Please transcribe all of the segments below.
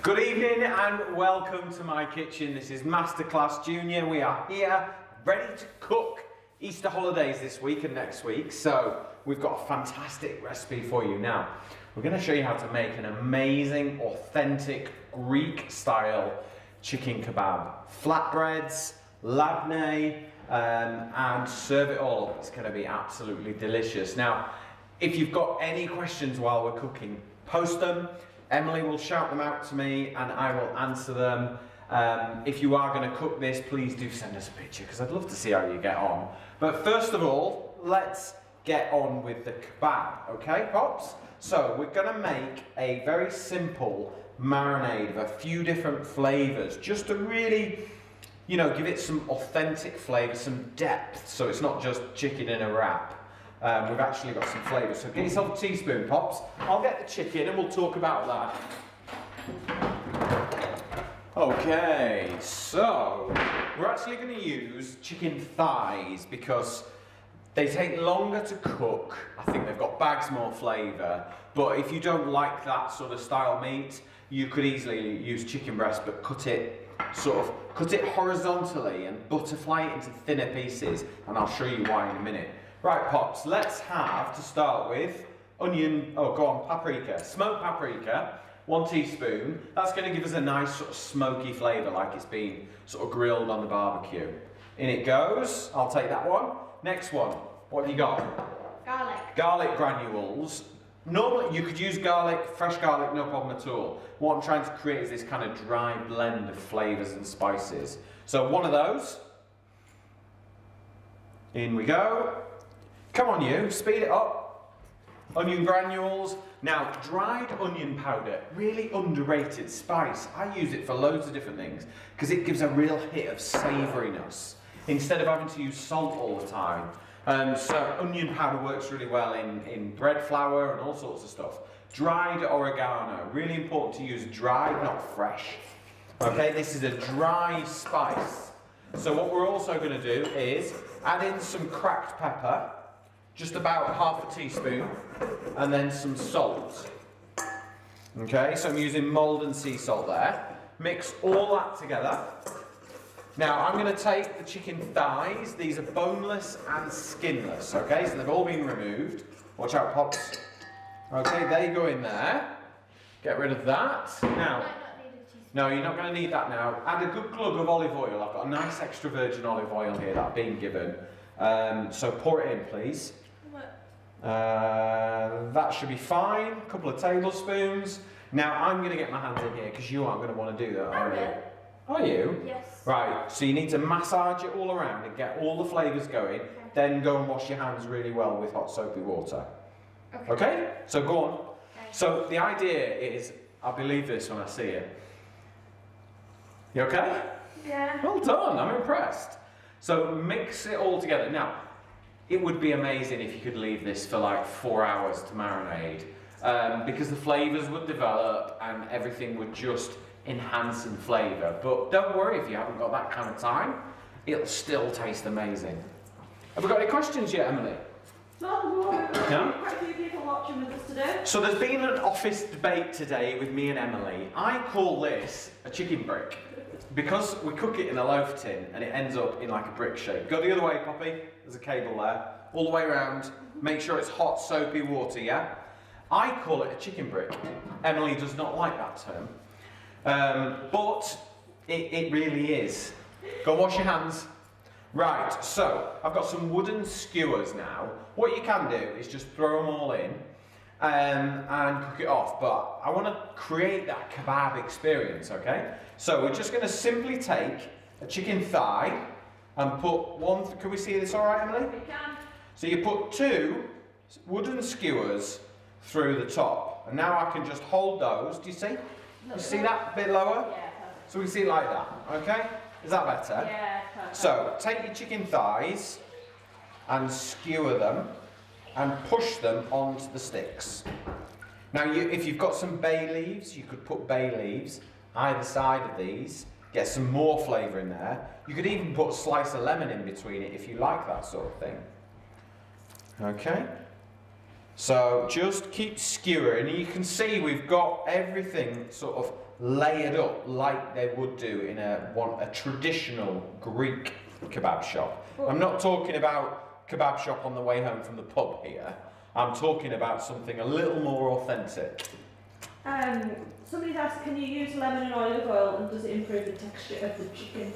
Good evening and welcome to my kitchen. This is Masterclass Junior. We are here ready to cook Easter holidays this week and next week. So we've got a fantastic recipe for you now. We're going to show you how to make an amazing, authentic Greek style chicken kebab. Flatbreads, labneh, and serve it all up. It's going to be absolutely delicious. Now, if you've got any questions while we're cooking, post them. Emily will shout them out to me and I will answer them. If you are going to cook this, please do send us a picture because I'd love to see how you get on. But first of all, let's get on with the kebab, okay, Pops? So we're going to make a very simple marinade of a few different flavours just to really, you know, give it some authentic flavour, some depth, so it's not just chicken in a wrap. We've actually got some flavour, so get yourself a teaspoon, Pops. I'll get the chicken and we'll talk about that. Okay, so we're actually going to use chicken thighs because they take longer to cook. I think they've got bags more flavour, but if you don't like that sort of style meat, you could easily use chicken breast, but cut it horizontally and butterfly it into thinner pieces, and I'll show you why in a minute. Right, Pops, let's have, to start with, paprika. Smoked paprika, 1 teaspoon. That's going to give us a nice sort of smoky flavour, like it's been sort of grilled on the barbecue. In it goes. I'll take that one. Next one. What have you got? Garlic. Garlic granules. Normally, you could use garlic, fresh garlic, no problem at all. What I'm trying to create is this kind of dry blend of flavours and spices. So 1 of those. In we go. Come on you, speed it up. Onion granules. Now, dried onion powder, really underrated spice. I use it for loads of different things because it gives a real hit of savouriness instead of having to use salt all the time. So onion powder works really well in bread flour and all sorts of stuff. Dried oregano, really important to use dried, not fresh. Okay, this is a dry spice. So what we're also going to do is add in some cracked pepper, just about ½ teaspoon, and then some salt. Okay, so I'm using Maldon sea salt there. Mix all that together. Now I'm going to take the chicken thighs. These are boneless and skinless, okay, so they've all been removed. Watch out, Pops. Okay, they go in there. Get rid of that. Now, no, you're not going to need that now. Add a good glug of olive oil. I've got a nice extra virgin olive oil here that I've been given. So pour it in, please. That should be fine. A couple of tablespoons. Now I'm going to get my hands in here because you aren't going to want to do that, are you? Are you? Yes. Right, so you need to massage it all around and get all the flavours going. Okay. Then go and wash your hands really well with hot soapy water. Okay? Okay? So go on. Okay. So the idea is, I believe this when I see it. You okay? Yeah. Well done, I'm impressed. So mix it all together. Now, it would be amazing if you could leave this for like 4 hours to marinade because the flavours would develop and everything would just enhance in flavour. But don't worry if you haven't got that kind of time, it'll still taste amazing. Have we got any questions yet, Emily? No. No? Quite a few people watching with us today. So there's been an office debate today with me and Emily. I call this a chicken brick because we cook it in a loaf tin and it ends up in like a brick shape. Go the other way, Poppy. There's a cable there. All the way around. Make sure it's hot, soapy water, yeah? I call it a chicken brick. Emily does not like that term. But it really is. Go wash your hands. Right, so I've got some wooden skewers now. What you can do is just throw them all in and cook it off. But I want to create that kebab experience, okay? So we're just going to simply take a chicken thigh and put one, can we see this all right, Emily? We can. So you put 2 wooden skewers through the top. And now I can just hold those. Do you see? You see that a bit lower? Yeah, perfect. So we see it like that, okay? Is that better? Yeah, perfect. So take your chicken thighs and skewer them and push them onto the sticks. Now if you've got some bay leaves, you could put bay leaves either side of these, get some more flavour in there. You could even put a slice of lemon in between it if you like that sort of thing. Okay? So just keep skewering. You can see we've got everything sort of layered up like they would do in a traditional Greek kebab shop. I'm not talking about kebab shop on the way home from the pub here. I'm talking about something a little more authentic. Somebody's asked, can you use lemon and olive oil and does it improve the texture of the chicken?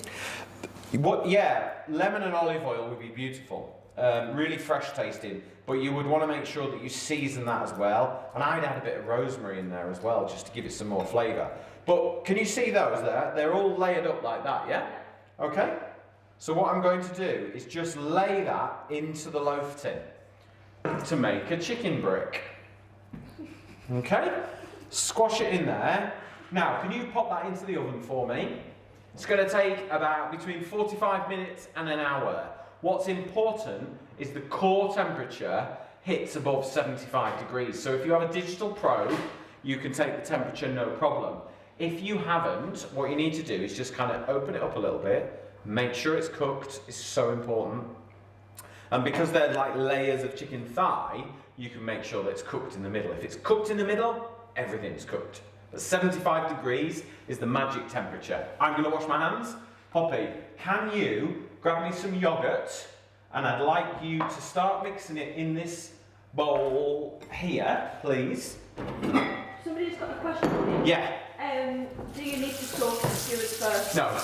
Yeah, lemon and olive oil would be beautiful. Really fresh tasting, but you would want to make sure that you season that as well. And I'd add a bit of rosemary in there as well, just to give it some more flavour. But can you see those there? They're all layered up like that, yeah? Okay? So what I'm going to do is just lay that into the loaf tin to make a chicken brick. Okay? Squash it in there. Now, can you pop that into the oven for me? It's going to take about between 45 minutes and an hour. What's important is the core temperature hits above 75 degrees. So if you have a digital probe, you can take the temperature no problem. If you haven't, what you need to do is just kind of open it up a little bit, make sure it's cooked. It's so important. And because they're like layers of chicken thigh, you can make sure that it's cooked in the middle. If it's cooked in the middle, everything's cooked. But 75 degrees is the magic temperature. I'm going to wash my hands. Poppy, can you grab me some yogurt? And I'd like you to start mixing it in this bowl here, please. Somebody's got a question for you. Yeah. Do you need to soak the skewers first? No.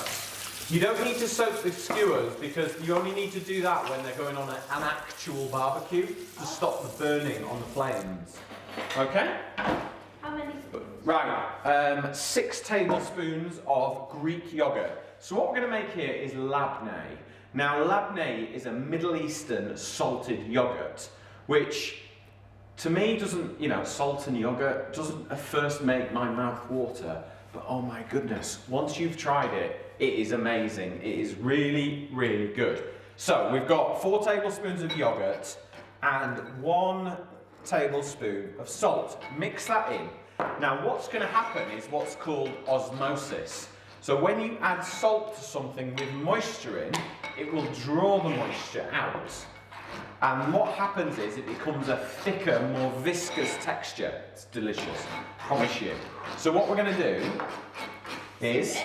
You don't need to soak the skewers because you only need to do that when they're going on an actual barbecue to stop the burning on the flames. Okay? How many? Right, 6 tablespoons of Greek yogurt. So what we're going to make here is labneh. Now labneh is a Middle Eastern salted yogurt, which to me doesn't, salt and yogurt doesn't at first make my mouth water, but oh my goodness, once you've tried it, it is amazing. It is really, really good. So we've got 4 tablespoons of yogurt and 1 tablespoon of salt. Mix that in. Now what's going to happen is what's called osmosis. So when you add salt to something with moisture in, it will draw the moisture out. And what happens is it becomes a thicker, more viscous texture. It's delicious, I promise you. So what we're going to do is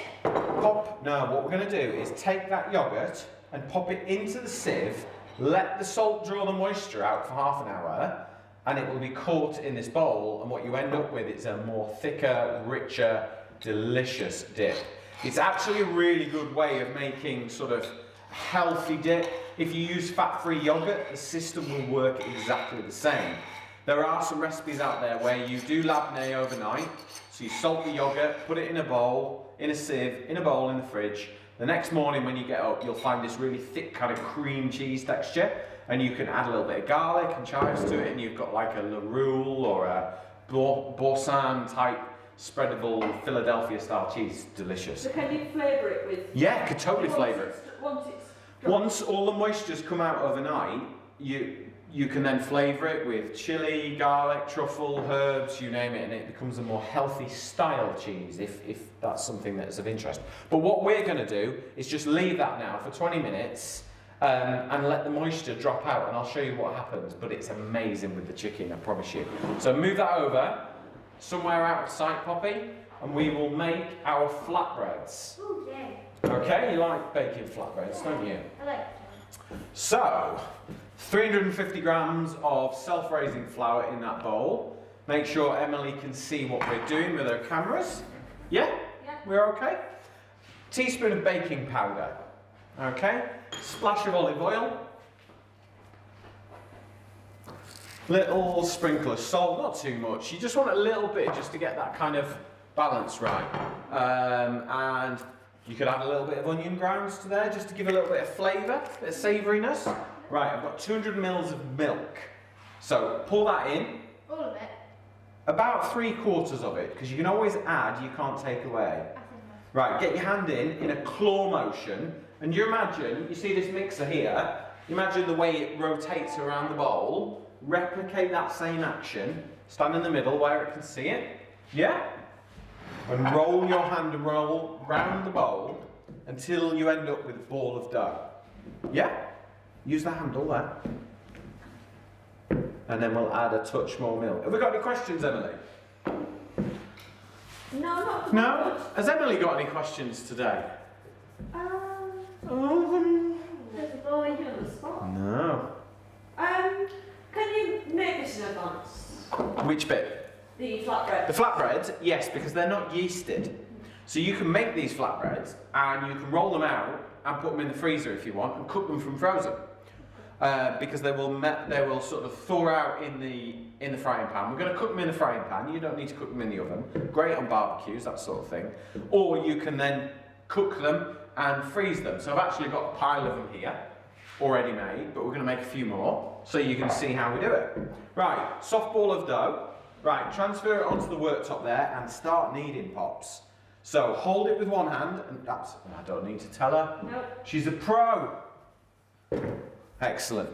take that yogurt and pop it into the sieve, let the salt draw the moisture out for half an hour, and it will be caught in this bowl, and what you end up with is a more thicker, richer, delicious dip. It's actually a really good way of making sort of healthy dip. If you use fat-free yogurt, the system will work exactly the same. There are some recipes out there where you do labneh overnight, so you salt the yogurt, put it in a bowl, in a sieve, in a bowl in the fridge. The next morning when you get up, you'll find this really thick kind of cream cheese texture, and you can add a little bit of garlic and chives to it, and you've got like a La Roule or a Boursin type spreadable Philadelphia style cheese. Delicious. So can you flavour it with? Yeah, could totally flavour it. Once all the moisture's come out overnight, you can then flavour it with chili, garlic, truffle, herbs, you name it, and it becomes a more healthy style cheese if that's something that's of interest. But what we're going to do is just leave that now for 20 minutes and let the moisture drop out, and I'll show you what happens. But it's amazing with the chicken, I promise you. So move that over somewhere out of sight, Poppy, and we will make our flatbreads. Ooh, yay. Okay, you like baking flatbreads, don't you? I like it. So, 350 grams of self-raising flour in that bowl. Make sure Emily can see what we're doing with her cameras. Yeah? Yeah. We're okay? Teaspoon of baking powder. Okay? Splash of olive oil. Little sprinkle of salt, not too much. You just want a little bit just to get that kind of balance right. And you could add a little bit of onion grounds to there just to give a little bit of flavour, a bit of savouriness. Right, I've got 200 mils of milk. So pour that in. All of it? About 3/4 of it, because you can always add, you can't take away. Right, get your hand in a claw motion, and you imagine, you see this mixer here, imagine the way it rotates around the bowl. Replicate that same action, stand in the middle where it can see it, yeah? And roll your hand and roll round the bowl until you end up with a ball of dough. Yeah? Use the handle there. And then we'll add a touch more milk. Have we got any questions, Emily? No, not the No? moment. Has Emily got any questions today? There's a boy here on the spot. No. Can you make this in advance? Which bit? The flatbread. The flatbreads, yes, because they're not yeasted. So you can make these flatbreads and you can roll them out and put them in the freezer if you want and cook them from frozen. Because they will sort of thaw out in the frying pan. We're going to cook them in the frying pan. You don't need to cook them in the oven. Great on barbecues, that sort of thing. Or you can then cook them and freeze them. So I've actually got a pile of them here, already made, but we're going to make a few more so you can see how we do it. Right, soft ball of dough. Right, transfer it onto the worktop there and start kneading, Pops. So hold it with one hand, and I don't need to tell her. Nope. She's a pro. Excellent.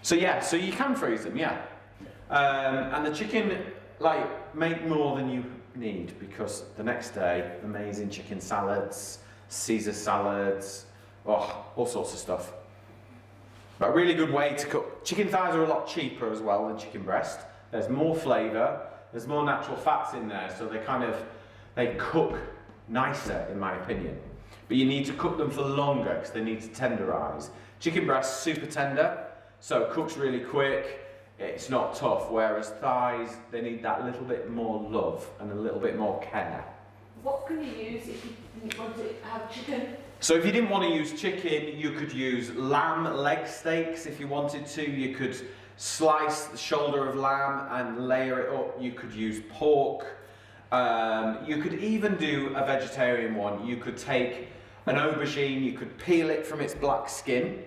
So yeah, so you can freeze them, yeah. And the chicken, like, make more than you need, because the next day, amazing chicken salads, Caesar salads, all sorts of stuff. But a really good way to cook. Chicken thighs are a lot cheaper as well than chicken breast. There's more flavour, there's more natural fats in there, so they cook nicer, in my opinion. But you need to cook them for longer because they need to tenderise. Chicken breast, super tender, so it cooks really quick. It's not tough, whereas thighs, they need that little bit more love and a little bit more care. What can you use if you want to have chicken? So if you didn't want to use chicken, you could use lamb leg steaks if you wanted to. You could slice the shoulder of lamb and layer it up. You could use pork. You could even do a vegetarian one. You could take an aubergine, you could peel it from its black skin,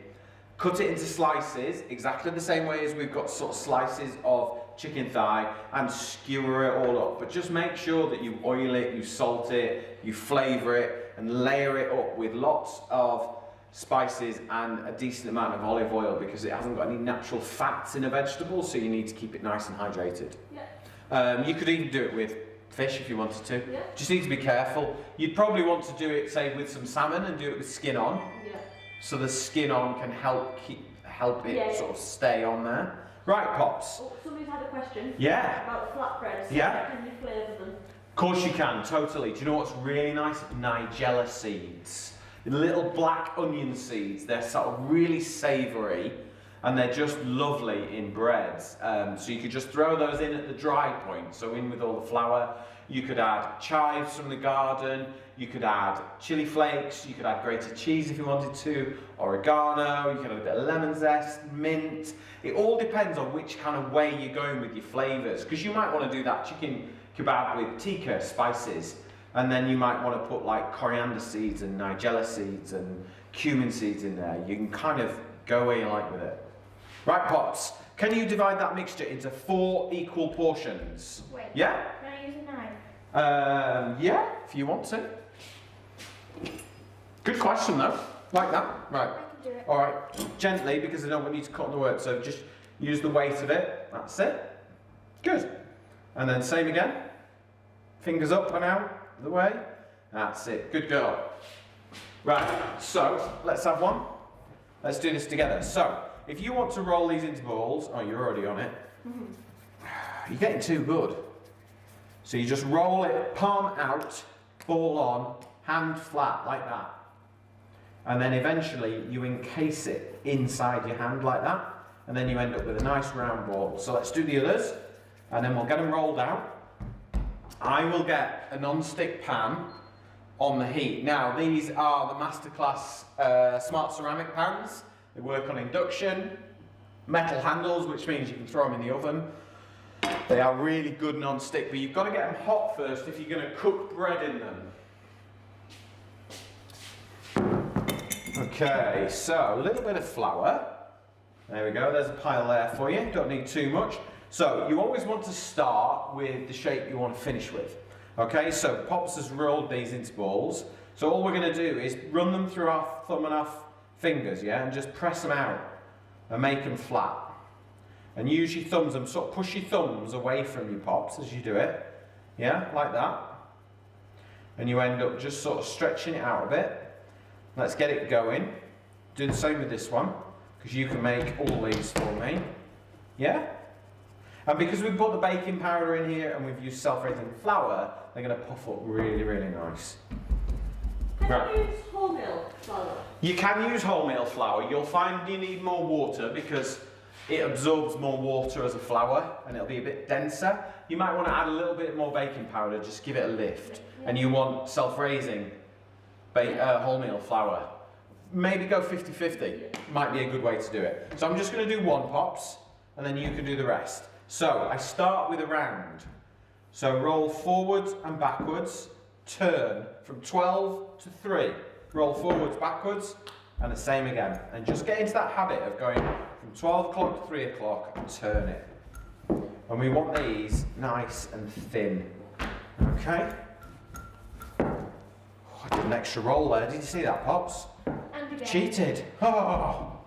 cut it into slices, exactly the same way as we've got sort of slices of chicken thigh, and skewer it all up. But just make sure that you oil it, you salt it, you flavour it, and layer it up with lots of spices and a decent amount of olive oil, because it hasn't got any natural fats in a vegetable, so you need to keep it nice and hydrated. Yeah. You could even do it with fish if you wanted to. Yeah. Just need to be careful. You'd probably want to do it, say, with some salmon and do it with skin on. Yeah. So the skin on can help it Yeah. sort of stay on there. Right, Pops. Oh, somebody's had a question. Yeah. About flatbreads. Yeah. Can you flavour them? Of course you can, totally. Do you know what's really nice? Nigella seeds. Little black onion seeds. They're sort of really savoury and they're just lovely in breads. So you could just throw those in at the dry point, so in with all the flour. You could add chives from the garden, you could add chili flakes, you could add grated cheese if you wanted to, oregano, you could add a bit of lemon zest, mint. It all depends on which kind of way you're going with your flavours, because you might want to do that chicken kebab with tikka spices, and then you might want to put like coriander seeds and nigella seeds and cumin seeds in there. You can kind of go where you like with it. Right, Pops, can you divide that mixture into 4 equal portions? Wait. Yeah? Can I use a knife? Yeah, if you want to. Good question though, like that. Right, I can do it. alright, gently, because I don't want you to cut on the word, so just use the weight of it, that's it. Good. And then same again, fingers up and out the way, that's it, good girl. Right, so let's have one. Let's do this together. So, if you want to roll these into balls, oh, you're already on it. You're getting too good. So you just roll it, palm out, ball on, hand flat, like that. And then eventually you encase it inside your hand like that. And then you end up with a nice round ball. So let's do the others, and then we'll get them rolled out. I will get a non-stick pan on the heat. Now, these are the Masterclass smart ceramic pans. They work on induction, metal handles, which means you can throw them in the oven. They are really good non-stick, but you've got to get them hot first if you're going to cook bread in them. Okay, so a little bit of flour. There we go, there's a pile there for you. Don't need too much. So you always want to start with the shape you want to finish with. Okay, so Pops has rolled these into balls. So all we're going to do is run them through our thumb and our fingers, yeah, and just press them out and make them flat. And use your thumbs and sort of push your thumbs away from your Pops as you do it, yeah, like that. And you end up just sort of stretching it out a bit. Let's get it going. Do the same with this one, because you can make all these for me, yeah. And because we've put the baking powder in here and we've used self-raising flour, they're going to puff up really, really nice. Can you use wholemeal flour? You can use wholemeal flour. You'll find you need more water because it absorbs more water as a flour and it'll be a bit denser. You might want to add a little bit more baking powder, just give it a lift. And you want self-raising wholemeal flour. Maybe go 50-50. Might be a good way to do it. So I'm just going to do 1 pops and then you can do the rest. So I start with a round. So roll forwards and backwards, turn from 12 to 3. Roll forwards, backwards, and the same again. And just get into that habit of going from 12 o'clock to 3 o'clock and turn it. And we want these nice and thin. Okay? Oh, I did an extra roll there. Did you see that, Pops? And again. Cheated. Oh.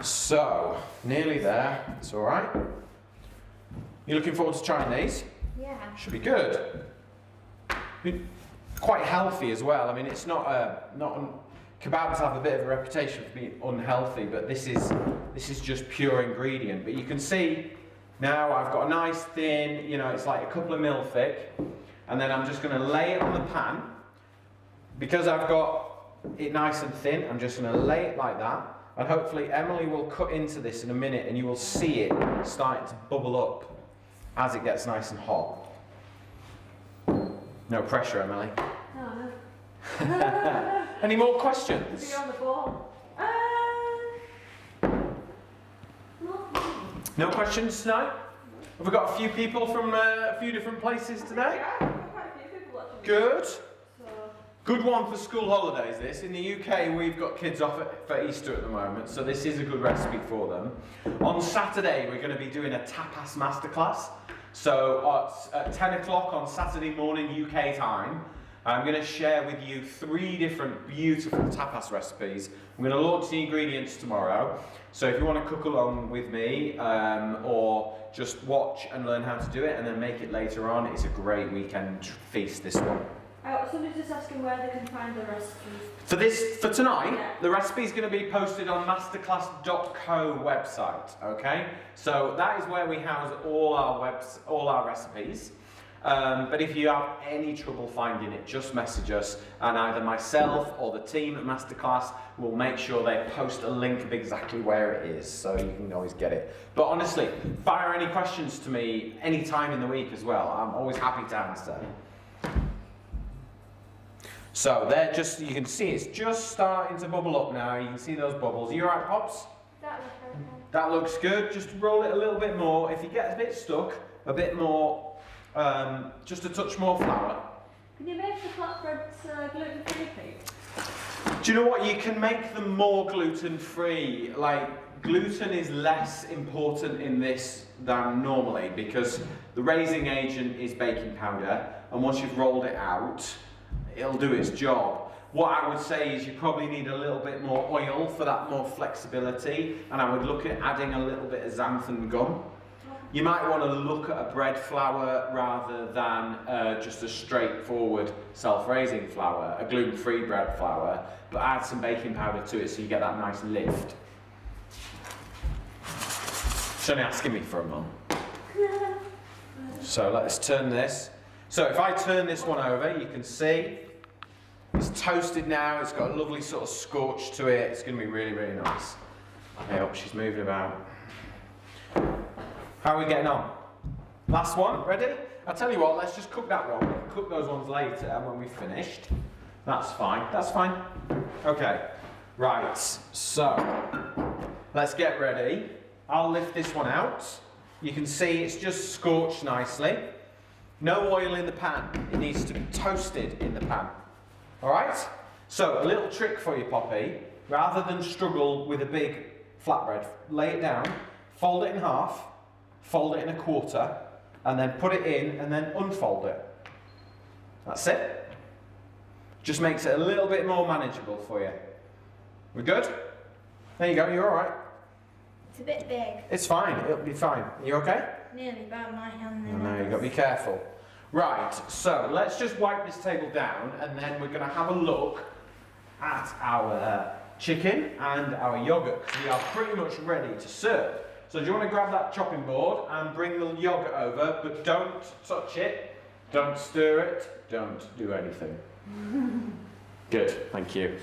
So, nearly there. It's all right. You looking forward to trying these? Yeah. Should be good. Quite healthy as well. I mean, it's not kebabs have a bit of a reputation for being unhealthy, but this is just pure ingredient. But you can see now I've got a nice thin, you know, it's like a couple of mil thick, and then I'm just going to lay it on the pan. Because I've got it nice and thin, I'm just going to lay it like that. And hopefully Emily will cut into this in a minute and you will see it starting to bubble up as it gets nice and hot. No pressure, Emily. No. Any more questions? Be on the ball. No questions tonight? Have we got a few people from a few different places today? Yeah, I've got quite a few people actually. Good. So, Good one for school holidays, this. In the UK, we've got kids off for Easter at the moment, so this is a good recipe for them. On Saturday, we're going to be doing a tapas masterclass. So at 10 o'clock on Saturday morning UK time, I'm going to share with you 3 different beautiful tapas recipes. I'm going to launch the ingredients tomorrow. So if you want to cook along with me or just watch and learn how to do it and then make it later on, it's a great weekend feast, this one. somebody's just asking where they can find the recipes. For tonight, Yeah. the recipe is going to be posted on masterclass.co website, okay? So that is where we house all our recipes. But if you have any trouble finding it, just message us and either myself or the team at Masterclass will make sure they post a link of exactly where it is, so you can always get it. But honestly, fire any questions to me any time in the week as well. I'm always happy to answer. So they're just, you can see it's just starting to bubble up now. You can see those bubbles. Are you alright, Pops? That looks okay. That looks good. Just roll it a little bit more. If you get a bit stuck, a bit more, just a touch more flour. Can you make the flatbreads gluten-free, please? Do you know what? You can make them more gluten-free. Like, gluten is less important in this than normally because the raising agent is baking powder, and once you've rolled it out, it'll do its job. What I would say is you probably need a little bit more oil for that more flexibility, and I would look at adding a little bit of xanthan gum. You might want to look at a bread flour rather than just a straightforward self-raising flour, a gluten-free bread flour, but add some baking powder to it so you get that nice lift. She's only asking me for a mum. So let's turn this. So if I turn this one over, you can see it's toasted now. It's got a lovely sort of scorch to it. It's going to be really, really nice. I hope she's moving about. How are we getting on? Last one, ready? I'll tell you what, let's just cook that one. We can cook those ones later when we've finished. That's fine, that's fine. Okay, right, so let's get ready. I'll lift this one out. You can see it's just scorched nicely. No oil in the pan. It needs to be toasted in the pan. All right? So a little trick for you, Poppy. Rather than struggle with a big flatbread, lay it down, fold it in half, fold it in a quarter, and then put it in and then unfold it. That's it. Just makes it a little bit more manageable for you. We're good? There you go, you're all right. It's a bit big. It's fine, it'll be fine. You okay? Nearly about my hand. No, you've got to be careful. Right, so let's just wipe this table down and then we're going to have a look at our chicken and our yogurt because we are pretty much ready to serve. So do you want to grab that chopping board and bring the yogurt over, but don't touch it, don't stir it, don't do anything. Good, thank you.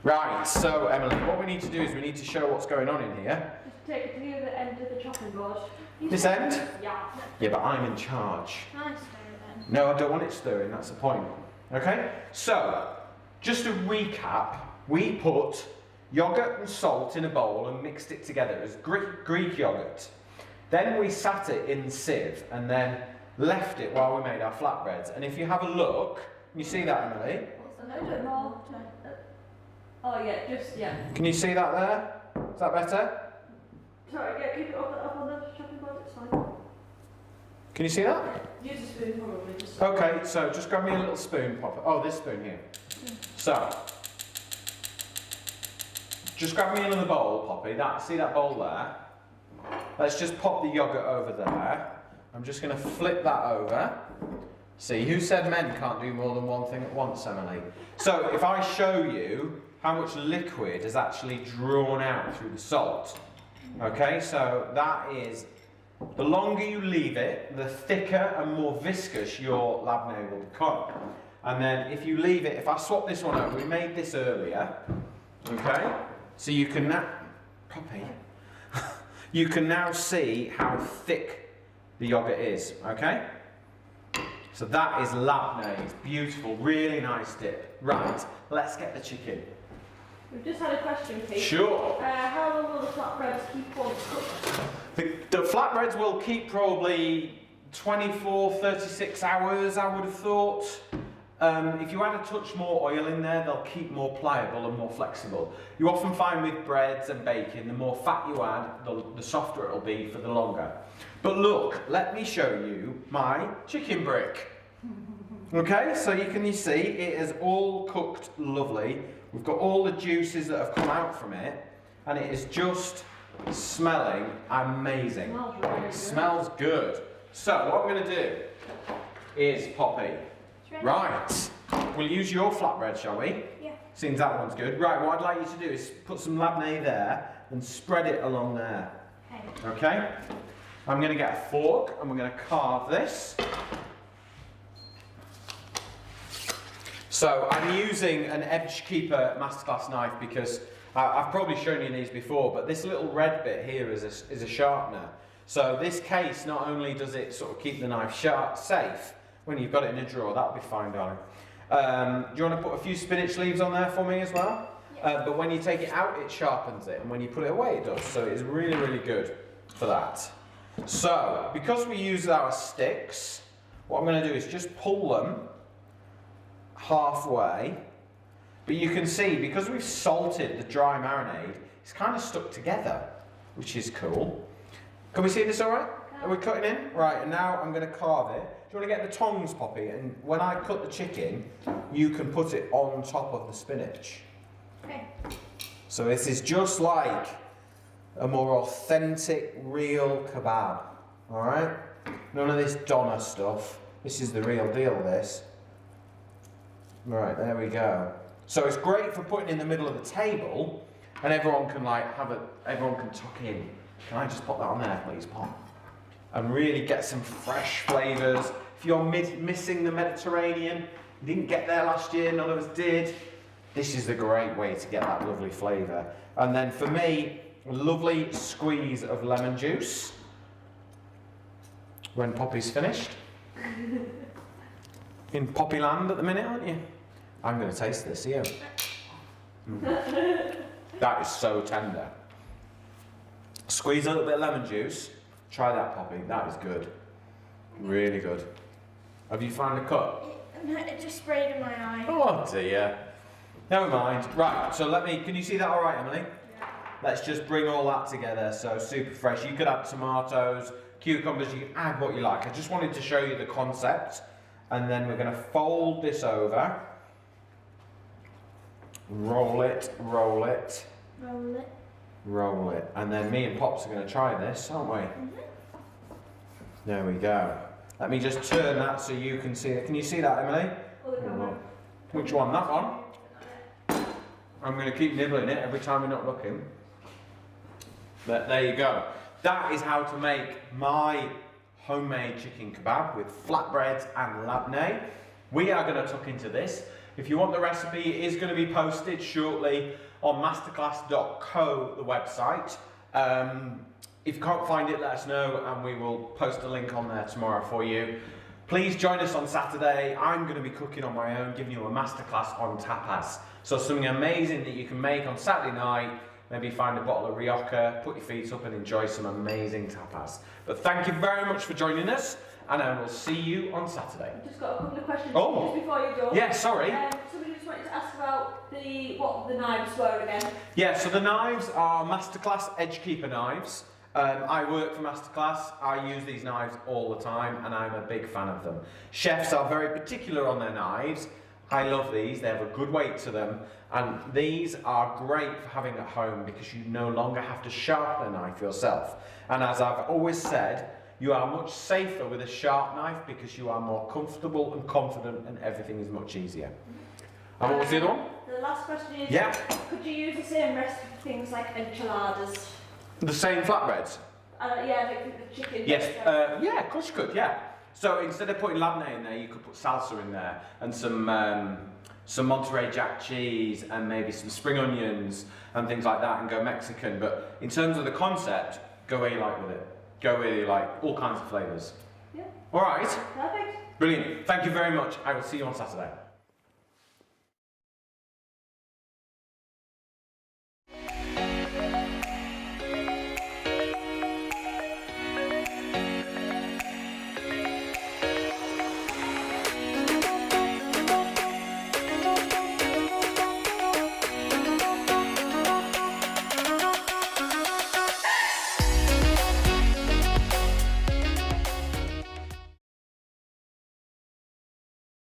Right, so Emily, what we need to do is we need to show what's going on in here. Just take it to the other end of the chopping board. This end? Yeah. Yeah, but I'm in charge. Nice then. No, I don't want it stirring, that's the point. Okay, so just to recap, we put yogurt and salt in a bowl and mixed it together as Greek yogurt. Then we sat it in sieve and then left it while we made our flatbreads. And if you have a look, can you see that, Emily? A little bit more. Oh yeah, just yeah. Can you see that there? Is that better? Sorry, yeah, keep it up on the chopping board, it's fine. Can you see that? Use a spoon probably. Just Okay, so just grab me a little spoon, Pop. Oh, this spoon here. So, just grab me another bowl, Poppy. See that bowl there? Let's just pop the yogurt over there. I'm just going to flip that over. See, who said men can't do more than one thing at once, Emily? So, if I show you how much liquid is actually drawn out through the salt. Okay, so that is, the longer you leave it, the thicker and more viscous your labneh will become. And then if you leave it, if I swap this one over, we made this earlier, okay? So you can now, Poppy, you can now see how thick the yogurt is, okay? So that is labneh, it's beautiful, really nice dip. Right, let's get the chicken. We've just had a question, Pete. Sure. How long will the flatbreads keep on cooked? The flatbreads will keep probably 24, 36 hours, I would have thought. If you add a touch more oil in there, they'll keep more pliable and more flexible. You often find with breads and bacon, the more fat you add, the softer it'll be for the longer. But look, let me show you my chicken brick. Okay, so you see it is all cooked lovely. We've got all the juices that have come out from it, and it is just smelling amazing. Smells really good. Smells good. So what I'm going to do is, Poppy, right, we'll use your flatbread, shall we? Yeah. Seems that one's good. Right, what I'd like you to do is put some labneh there and spread it along there. Okay. Okay? I'm going to get a fork and we're going to carve this. So I'm using an Edgekeeper Masterclass knife because I've probably shown you these before, but this little red bit here is a sharpener. So this case, not only does it sort of keep the knife safe when you've got it in a drawer, that'll be fine, darling. Do you want to put a few spinach leaves on there for me as well? Yeah. But when you take it out, it sharpens it, and when you put it away, it does. So it's really, really good for that. So, because we use our sticks, what I'm going to do is just pull them halfway. But you can see, because we've salted the dry marinade, it's kind of stuck together, which is cool. Can we see this all right? Are we cutting in? Right, and now I'm going to carve it. Do you want to get the tongs, Poppy? And when I cut the chicken, you can put it on top of the spinach. Okay. So this is just like a more authentic, real kebab. All right? None of this doner stuff. This is the real deal, this. Right, there we go. So it's great for putting in the middle of the table, and everyone can everyone can tuck in. Can I just pop that on there, please, Pop? And really get some fresh flavours. If you're missing the Mediterranean, you didn't get there last year, none of us did, this is the great way to get that lovely flavour. And then for me, a lovely squeeze of lemon juice when Poppy's finished. In Poppy land at the minute, aren't you? I'm going to taste this, are you? That is so tender. Squeeze a little bit of lemon juice. Try that, Poppy. That is good. Really good. Have you found a cut? No, it just sprayed in my eye. Oh dear. Never mind. Right, so can you see that all right, Emily? Yeah. Let's just bring all that together. So super fresh. You could add tomatoes, cucumbers, you can add what you like. I just wanted to show you the concept. And then we're going to fold this over. Roll it, roll it. Roll it. Roll it. And then me and Pops are going to try this, aren't we? There we go. Let me just turn that so you can see it. Can you see that, Emily? Which one? That one? I'm going to keep nibbling it every time we're not looking. But there you go. that is how to make my homemade chicken kebab with flatbreads and labneh. We are going to tuck into this. If you want the recipe, it is going to be posted shortly on masterclass.co, the website. If you can't find it, let us know and we will post a link on there tomorrow for you. Please join us on Saturday. I'm going to be cooking on my own, giving you a masterclass on tapas. So something amazing that you can make on Saturday night. Maybe find a bottle of Rioja, put your feet up and enjoy some amazing tapas. But thank you very much for joining us, and I will see you on Saturday. I've just got a couple of questions Oh. just before you go. Yeah, sorry. Somebody just wanted to ask about what the knives were again. Yeah, so the knives are Masterclass Edgekeeper knives. I work for Masterclass. I use these knives all the time and I'm a big fan of them. Chefs are very particular on their knives. I love these, they have a good weight to them, and these are great for having at home because you no longer have to sharpen a knife yourself. And as I've always said, you are much safer with a sharp knife because you are more comfortable and confident and everything is much easier. And what was the other one? The last question is, Yeah. could you use the same recipe for things like enchiladas? The same flatbreads? Yeah, like the chicken. Yes, yeah, of course you could, yeah. So instead of putting labneh in there, you could put salsa in there and some Monterey Jack cheese and maybe some spring onions and things like that and go Mexican. But in terms of the concept, go where you like with it. Go where you like, all kinds of flavours. Yeah. All right. Perfect. Brilliant. Thank you very much. I will see you on Saturday.